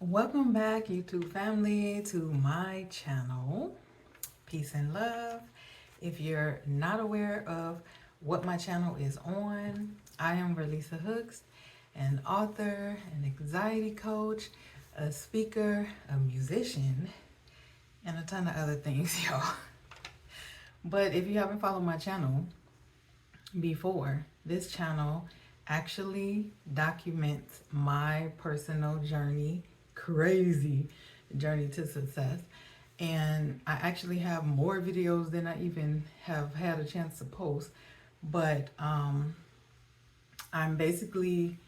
Welcome back, YouTube family, to my channel, Peace and Love. If you're not aware of what my channel is on, I am Relisa Hooks, an author, an anxiety coach, a speaker, a musician, and a ton of other things, y'all. But if you haven't followed my channel before, this channel actually documents my personal journey, crazy journey to success. And I actually have more videos than I even have had a chance to post. But I'm basically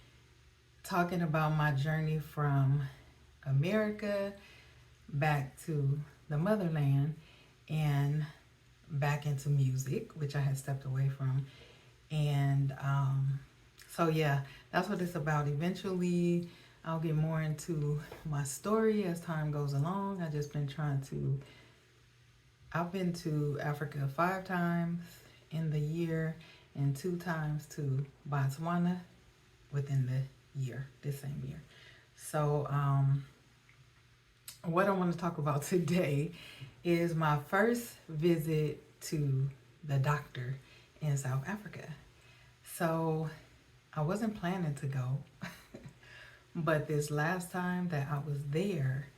talking about my journey from America back to the motherland and back into music, which I had stepped away from. And so yeah, that's what it's about. Eventually I'll get more into my story as time goes along. I've been to Africa 5 times in the year and 2 times to Botswana within the year, this same year. So what I want to talk about today is my first visit to the doctor in South Africa. So I wasn't planning to go, but this last time that I was there,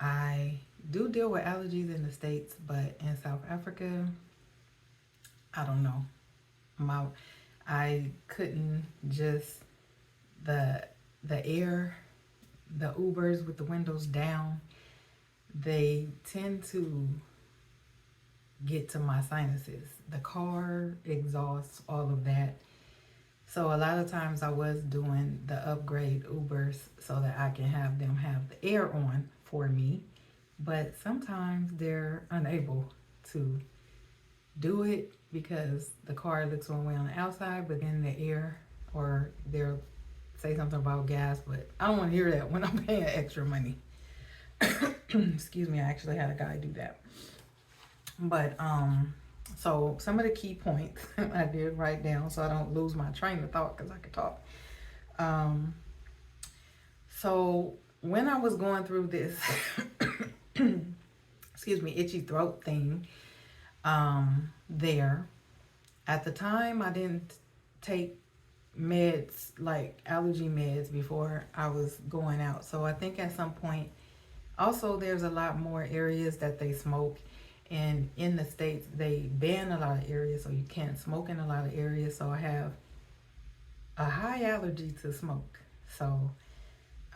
I do deal with allergies in the States, but in South Africa, I don't know. I couldn't just, the air, the Ubers with the windows down, they tend to get to my sinuses. The car exhausts all of that. So a lot of times I was doing the upgrade Ubers so that I can have them have the air on for me. But sometimes they're unable to do it because the car looks one way on the outside, but then the air, or they'll say something about gas, but I don't want to hear that when I'm paying extra money. Excuse me, I actually had a guy do that. But so some of the key points I did write down so I don't lose my train of thought because I could talk. So when I was going through this excuse me, itchy throat thing, there, at the time I didn't take meds, like allergy meds, before I was going out. So I think at some point, also there's a lot more areas that they smoke, and in the States they ban a lot of areas, so you can't smoke in a lot of areas. So I have a high allergy to smoke. So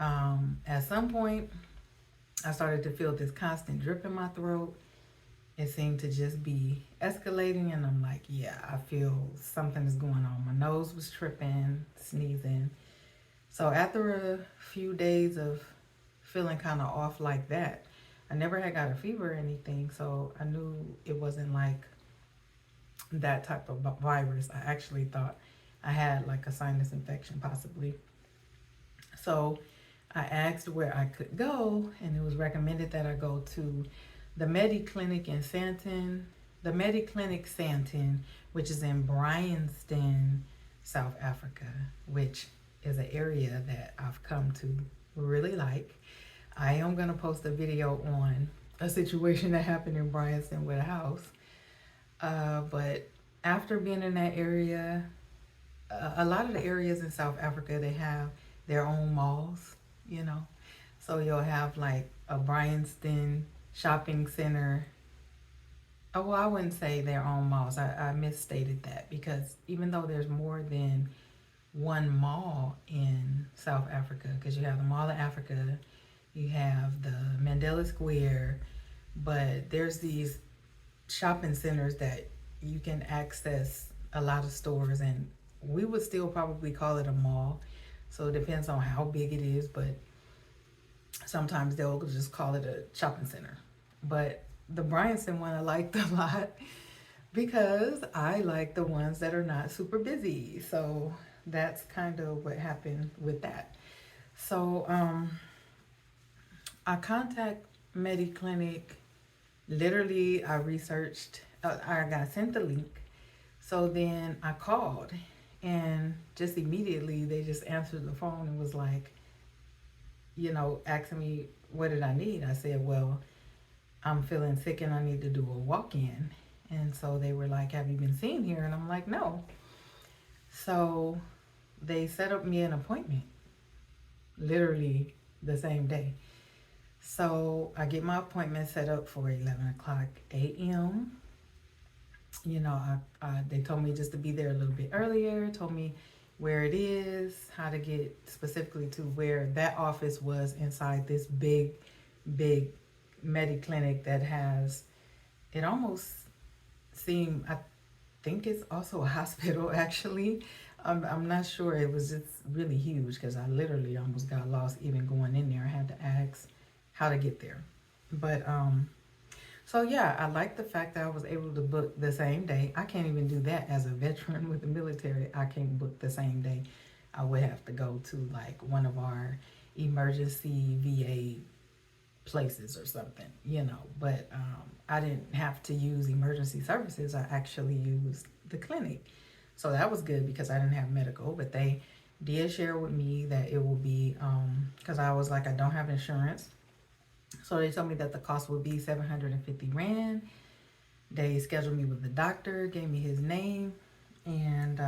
at some point I started to feel this constant drip in my throat. It seemed to just be escalating, and I'm like, yeah, I feel something is going on. My nose was tripping, sneezing. So after a few days of feeling kind of off like that, I never had got a fever or anything, so I knew it wasn't like that type of virus. I actually thought I had like a sinus infection possibly. So I asked where I could go, and it was recommended that I go to the Mediclinic in Sandton, the Mediclinic Sandton, which is in Bryanston, South Africa, which is an area that I've come to really like. I am going to post a video on a situation that happened in Bryanston with a house. But after being in that area, a lot of the areas in South Africa, they have their own malls, you know. So you'll have like a Bryanston shopping center. Oh, well, I wouldn't say their own malls. I misstated that, because even though there's more than one mall in South Africa, because you have the Mall of Africa, you have the Mandela Square, but there's these shopping centers that you can access a lot of stores, and we would still probably call it a mall. So it depends on how big it is, but sometimes they'll just call it a shopping center. But the Bryanston one I liked a lot because I like the ones that are not super busy. So that's kind of what happened with that. So I contact Mediclinic. Literally, I researched, I got sent the link. So then I called, and just immediately they just answered the phone and was like, asking me what did I need. I said, well, I'm feeling sick and I need to do a walk-in. And so they were like, have you been seen here? And I'm like, no. So they set up me an appointment literally the same day. So I get my appointment set up for 11 o'clock a.m. They told me just to be there a little bit earlier, told me where it is, how to get specifically to where that office was inside this big, big Mediclinic that has, it almost seemed, I think it's also a hospital actually. I'm not sure. It was just really huge because I literally almost got lost even going in there. I had to ask how to get there. But so yeah, I like the fact that I was able to book the same day. I can't even do that as a veteran with the military. I can't book the same day. I would have to go to like one of our emergency VA places or something, but I didn't have to use emergency services. I actually used the clinic. So that was good because I didn't have medical, but they did share with me that it will be, because I was like, I don't have insurance. So they told me that the cost would be 750 Rand. They scheduled me with the doctor, gave me his name, and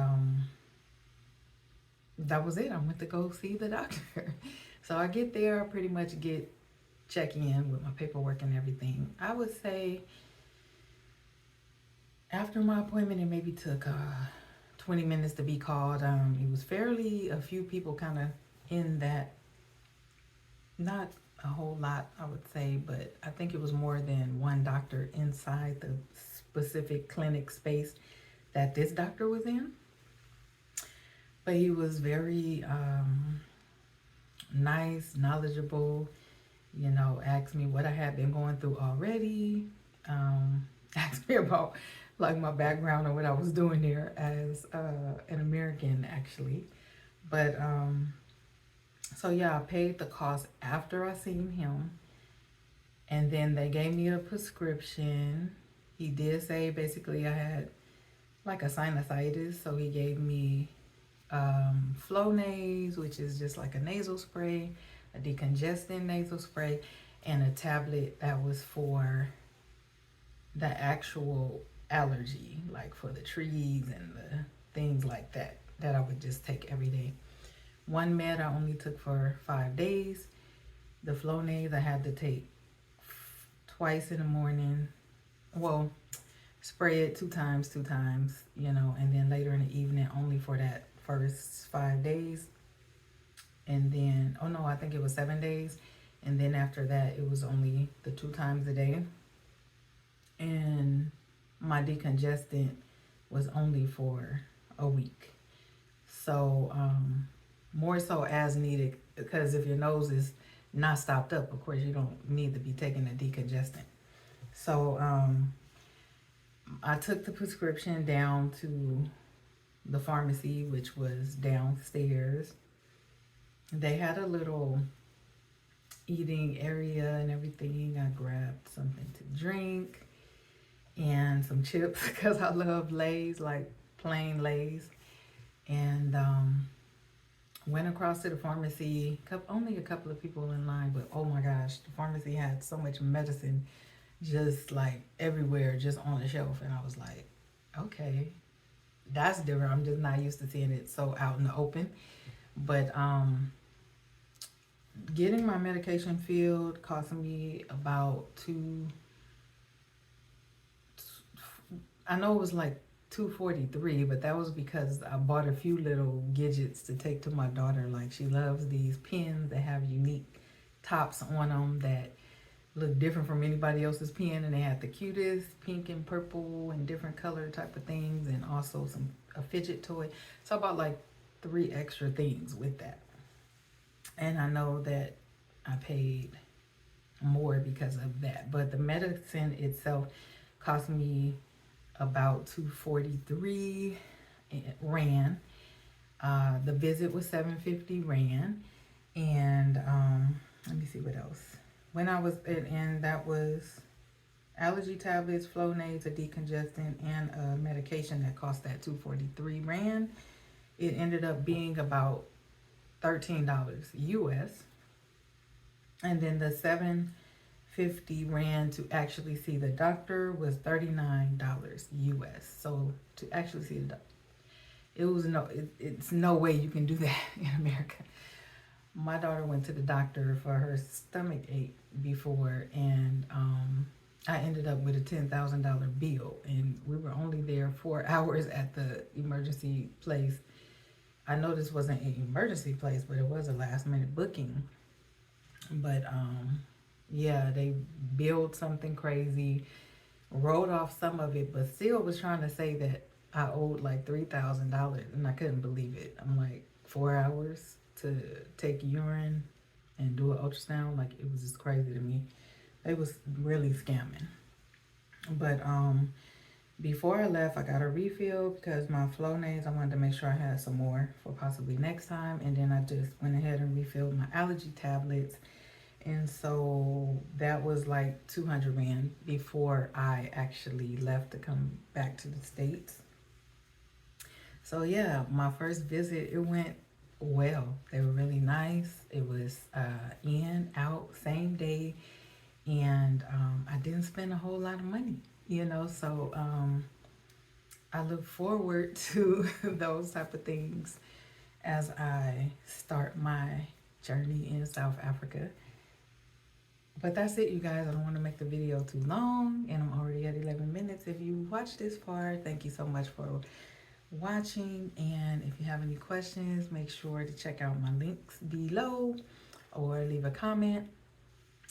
that was it. I went to go see the doctor. So I get there, I pretty much check in with my paperwork and everything. I would say after my appointment, it maybe took 20 minutes to be called. It was fairly a few people kind of in that, not a whole lot, I would say, but I think it was more than one doctor inside the specific clinic space that this doctor was in. But he was very nice, knowledgeable, asked me what I had been going through already, asked me about like my background or what I was doing there as an American actually. But so yeah, I paid the cost after I seen him, and then they gave me a prescription. He did say basically I had like a sinusitis, so he gave me Flonase, which is just like a nasal spray, a decongestant nasal spray, and a tablet that was for the actual allergy, like for the trees and the things like that I would just take every day. One med I only took for 5 days. The Flonase I had to take twice in the morning. Well, spray it two times, and then later in the evening only for that first 5 days. And then, oh no, I think it was 7 days. And then after that, it was only the 2 times a day. And my decongestant was only for a week. So, more so as needed, because if your nose is not stopped up, of course, you don't need to be taking a decongestant. So, I took the prescription down to the pharmacy, which was downstairs. They had a little eating area and everything. I grabbed something to drink and some chips because I love Lay's, like plain Lay's. And went across to the pharmacy. Only a couple of people in line, but oh my gosh, the pharmacy had so much medicine just like everywhere, just on the shelf. And I was like, okay, that's different. I'm just not used to seeing it so out in the open. But getting my medication filled cost me about I know it was like $243, but that was because I bought a few little gadgets to take to my daughter. Like, she loves these pens that have unique tops on them that look different from anybody else's pen, and they had the cutest pink and purple and different color type of things, and also a fidget toy. So I bought like 3 extra things with that. And I know that I paid more because of that, but the medicine itself cost me about 243 Rand. The visit was 750 Rand, and let me see what else. When I was and that was allergy tablets, Flonase, a decongestant, and a medication that cost that 243 Rand. It ended up being about $13 US. And then the 750 rand to actually see the doctor was $39 US. So to actually see the doctor, it's no way you can do that in America. My daughter went to the doctor for her stomach ache before, and I ended up with a $10,000 bill, and we were only there 4 hours at the emergency place. I know this wasn't an emergency place, but it was a last minute booking. But yeah, they billed something crazy, wrote off some of it, but still was trying to say that I owed like $3,000, and I couldn't believe it. I'm like, 4 hours to take urine and do an ultrasound, like it was just crazy to me. They was really scamming. But before I left, I got a refill because my Flonase, I wanted to make sure I had some more for possibly next time. And then I just went ahead and refilled my allergy tablets. And so that was like 200 rand before I actually left to come back to the States. So yeah, my first visit, it went well. They were really nice. It was in, out, same day. And I didn't spend a whole lot of money, you know. So I look forward to those type of things as I start my journey in South Africa. But that's it, you guys. I don't want to make the video too long, and I'm already at 11 minutes. If you watched this far, thank you so much for watching. And if you have any questions, make sure to check out my links below or leave a comment.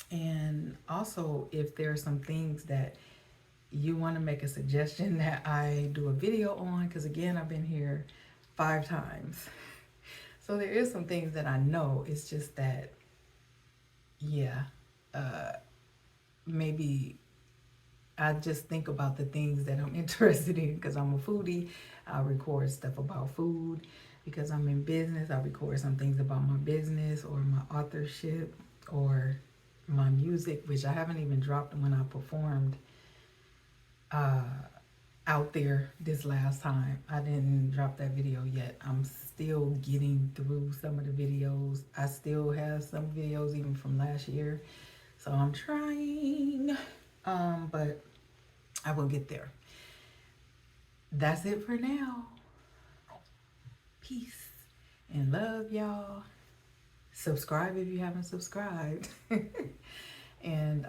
And also, if there are some things that you want to make a suggestion that I do a video on, because again, I've been here 5 times. So there is some things that I know. It's just that, yeah, maybe I just think about the things that I'm interested in because I'm a foodie. I record stuff about food. Because I'm in business, I record some things about my business or my authorship or my music, which I haven't even dropped when I performed out there this last time. I didn't drop that video yet. I'm still getting through some of the videos. I still have some videos even from last year. So I'm trying, but I will get there. That's it for now. Peace and love, y'all. Subscribe if you haven't subscribed. And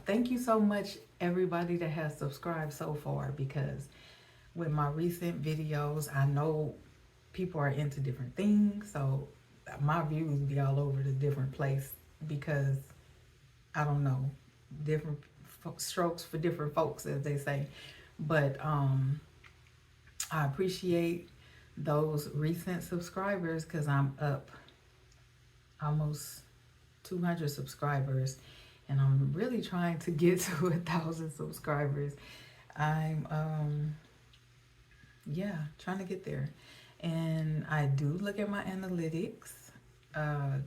thank you so much, everybody that has subscribed so far, because with my recent videos, I know people are into different things. So my views be all over the different place because, I don't know, different strokes for different folks, as they say. But I appreciate those recent subscribers because I'm up almost 200 subscribers, and I'm really trying to get to 1,000 subscribers. I'm yeah, trying to get there. And I do look at my analytics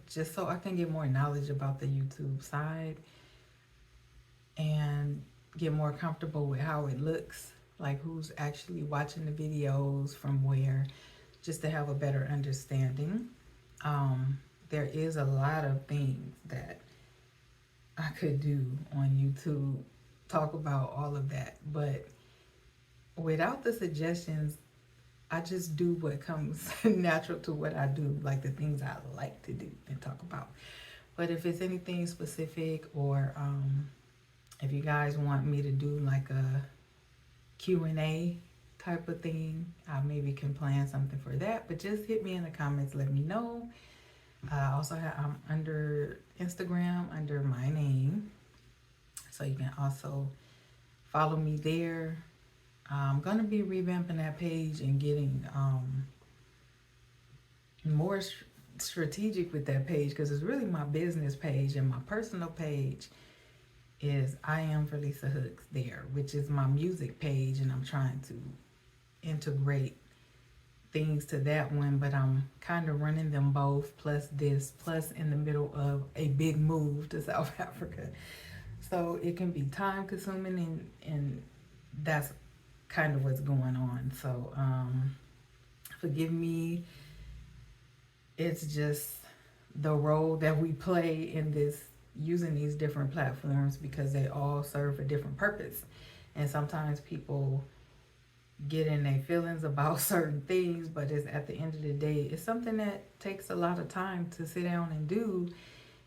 just so I can get more knowledge about the YouTube side and get more comfortable with how it looks, like who's actually watching the videos from where, just to have a better understanding. There is a lot of things that I could do on YouTube, talk about all of that, but without the suggestions, I just do what comes natural to what I do, like the things I like to do and talk about. But if it's anything specific, or if you guys want me to do like a Q&A type of thing, I maybe can plan something for that. But just hit me in the comments, let me know. I also have, I'm under Instagram under my name, so you can also follow me there. I'm gonna be revamping that page and getting more strategic with that page, because it's really my business page, and my personal page is I Am for Lisa Hooks there, which is my music page, and I'm trying to integrate things to that one, but I'm kind of running them both, plus this, plus in the middle of a big move to South Africa. So it can be time consuming, and that's kind of what's going on. So forgive me. It's just the role that we play in this using these different platforms because they all serve a different purpose. And sometimes people get in their feelings about certain things, but it's at the end of the day, it's something that takes a lot of time to sit down and do,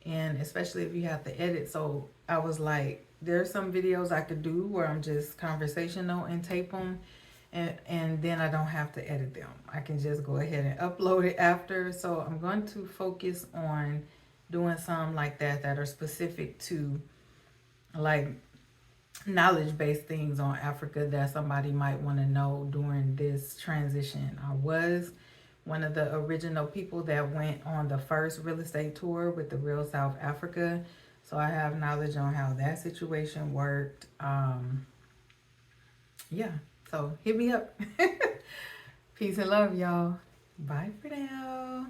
and especially if you have to edit. So I was like, there's some videos I could do where I'm just conversational and tape them, and then I don't have to edit them. I can just go ahead and upload it after. So I'm going to focus on doing some like that are specific to like knowledge-based things on Africa that somebody might want to know during this transition. I was one of the original people that went on the first real estate tour with the Real South Africa. So I have knowledge on how that situation worked. Yeah, so hit me up. Peace and love, y'all. Bye for now.